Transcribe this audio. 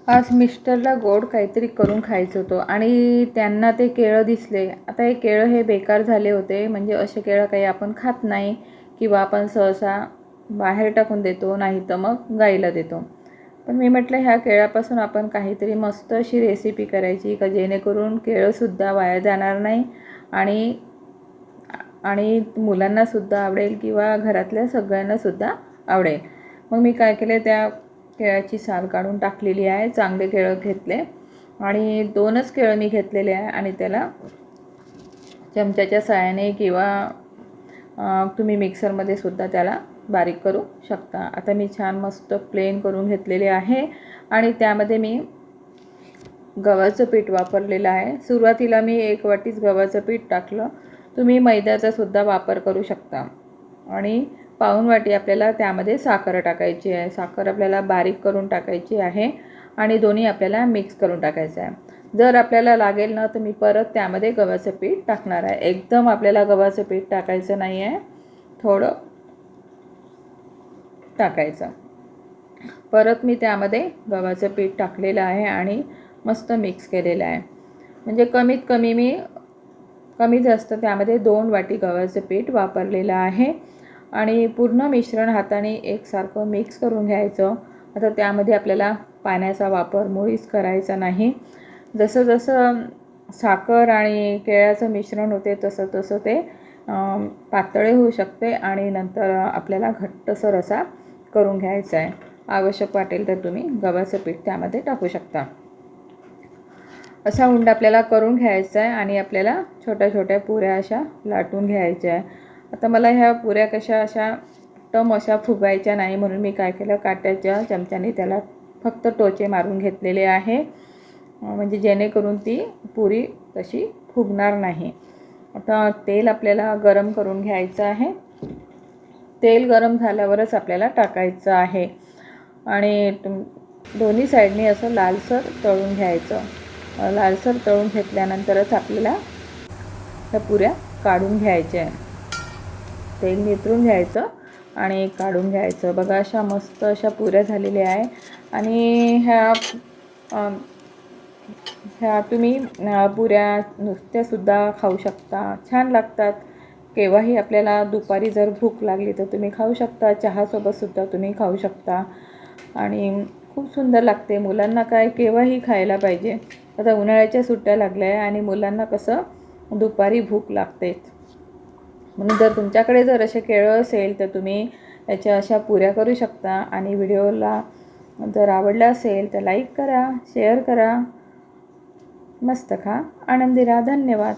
आज मिस्टरला गोड काहीतरी करून खायचं होतं आणि त्यांना ते केळं दिसले. आता हे केळं हे बेकार झाले होते, म्हणजे असे केळं काही आपण खात नाही किंवा आपण सहसा बाहेर टाकून देतो, नाही तर मग गाईला देतो. पण मी म्हटलं ह्या केळापासून आपण काहीतरी मस्त अशी रेसिपी करायची का जेणेकरून केळंसुद्धा वाया जाणार नाही आणि आणि मुलांनासुद्धा आवडेल किंवा घरातल्या सगळ्यांनासुद्धा आवडेल. मग मी काय केले, त्या केळाची साल काढून टाकलेली आहे. चांगले केळं घेतले आणि 2च केळं मी घेतलेले आहे आणि त्याला चमच्याच्या साहाय्याने किंवा तुम्ही मिक्सरमध्ये सुद्धा त्याला बारीक करू शकता. आता मी छान मस्त प्लेन करून घेतलेले आहे आणि त्यामध्ये मी गव्हाचं पीठ वापरलेलं आहे. सुरुवातीला मी 1 वाटीच गव्हाचं पीठ टाकलं. तुम्ही मैद्याचा सुद्धा वापर करू शकता आणि पाऊण वाटी आपल्याला त्यामध्ये साखर टाकायची आहे. साखर आपल्याला बारीक करून टाकायची आहे आणि दोन्ही आपल्याला मिक्स करून टाकायचं आहे. जर आपल्याला लागेल ना तर मी परत त्यामध्ये गव्हाचं पीठ टाकणार आहे. एकदम आपल्याला गव्हाचं पीठ टाकायचं नाही आहे, थोडं टाकायचं. परत मी त्यामध्ये गव्हाचं पीठ टाकलेलं आहे आणि मस्त मिक्स केलेलं आहे. म्हणजे कमीत कमी मी कमी जास्त त्यामध्ये 2 वाटी गव्हाचं पीठ वापरलेलं आहे आणि पूर्ण मिश्रण हाताने एकसारखं मिक्स करून घ्यायचं. आता त्यामध्ये आपल्याला पाण्याचा वापर मुळीच करायचा नाही. जसं जसं साखर आणि केळ्याचं मिश्रण होते तसं तसं ते पातळ होऊ शकते आणि नंतर आपल्याला घट्टसर असा करून घ्यायचा आहे. आवश्यक वाटेल तर तुम्ही गव्हाचं पीठ त्यामध्ये टाकू शकता. असा उंडा आपल्याला करून घ्यायचा आहे आणि आपल्याला छोट्या छोट्या पुऱ्या अशा लाटून घ्यायच्या आहे. आता मला ह्या पुऱ्या कशा अशा टम अशा फुगायच्या नाही, म्हणून मी काय केलं, काट्याच्या चमच्याने त्याला फक्त टोचे मारून घेतलेले आहे, म्हणजे जेणेकरून ती पुरी तशी फुगणार नाही. आता तेल आपल्याला गरम करून घ्यायचं आहे. तेल गरम झाल्यावरच आपल्याला टाकायचं आहे आणि दोन्ही साईडनी असं लालसर तळून घ्यायचं. लालसर तळून घेतल्यानंतरच आपल्याला ह्या पुऱ्या काढून घ्यायच्या आहे. तेल नितरून घ्यायचं आणि काढून घ्यायचं. बघा अशा मस्त अशा पुऱ्या झालेल्या आहे आणि ह्या तुम्ही पुऱ्या नुसत्यासुद्धा खाऊ शकता, छान लागतात. केव्हाही आपल्याला दुपारी जर भूक लागली तर तुम्ही खाऊ शकता. चहासोबतसुद्धा तुम्ही खाऊ शकता आणि खूप सुंदर लागते. मुलांना काय केव्हाही खायला पाहिजे. आता उन्हाळ्याच्या सुट्ट्या लागल्या आहे आणि मुलांना कसं दुपारी भूक लागतेच, म्हणून जर तुमच्याकडे जर असे केळं असेल तर तुम्ही याच्या अशा पुऱ्या करू शकता. आणि व्हिडिओला जर आवडला असेल तर लाईक करा, शेअर करा. मस्त खा, आनंदी राहा. धन्यवाद.